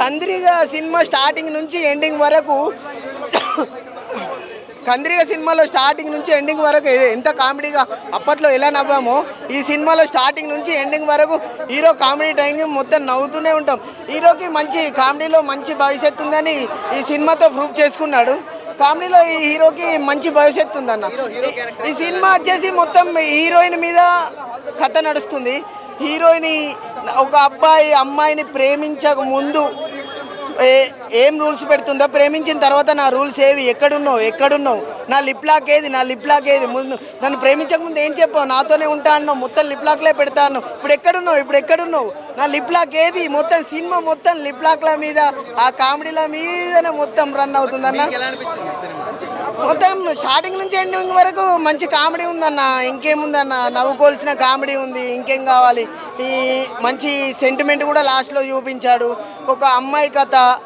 కంద్రీగ cinema starting నుంచి ending వరకు కంద్రీగ సినిమాలో స్టార్టింగ్ నుంచి ఎండింగ్ వరకు ఎంత కామెడీగా అప్పట్లో ఎలా నవ్వామో ఈ సినిమాలో స్టార్టింగ్ నుంచి ఎండింగ్ వరకు హీరో కామెడీ టైంకి మొత్తం నవ్వుతూనే ఉంటాం. హీరోకి మంచి కామెడీలో మంచి భవిష్యత్తు ఉందని ఈ సినిమాతో ప్రూవ్ చేసుకున్నాడు. కామెడీలో ఈ హీరోకి మంచి భవిష్యత్తు ఉందన్న. ఈ సినిమా వచ్చేసి మొత్తం హీరోయిన్ మీద కథ నడుస్తుంది. హీరోయిన్ ఒక అబ్బాయి అమ్మాయిని ప్రేమించక ముందు ఏం రూల్స్ పెడుతుందో, ప్రేమించిన తర్వాత నా రూల్స్ ఏవి, ఎక్కడున్నావు, నా లిప్ లాక్ ఏది, ముందు నన్ను ప్రేమించక ముందు ఏం చెప్పావు, నాతోనే ఉంటా అన్నావు, మొత్తం లిప్ లాక్లే పెడతాను, ఇప్పుడు ఎక్కడున్నావు, నా లిప్ లాక్ ఏది, మొత్తం సినిమా మొత్తం లిప్ లాక్ల మీద ఆ కామెడీల మీదనే మొత్తం రన్ అవుతుందన్న. మొత్తం స్టార్టింగ్ నుంచి ఎండింగ్ వరకు మంచి కామెడీ ఉందన్న. ఇంకేముందన్న, నవ్వుకోవాల్సిన కామెడీ ఉంది, ఇంకేం కావాలి. ఈ మంచి సెంటిమెంట్ కూడా లాస్ట్లో చూపించాడు. ఒక అమ్మాయి కథ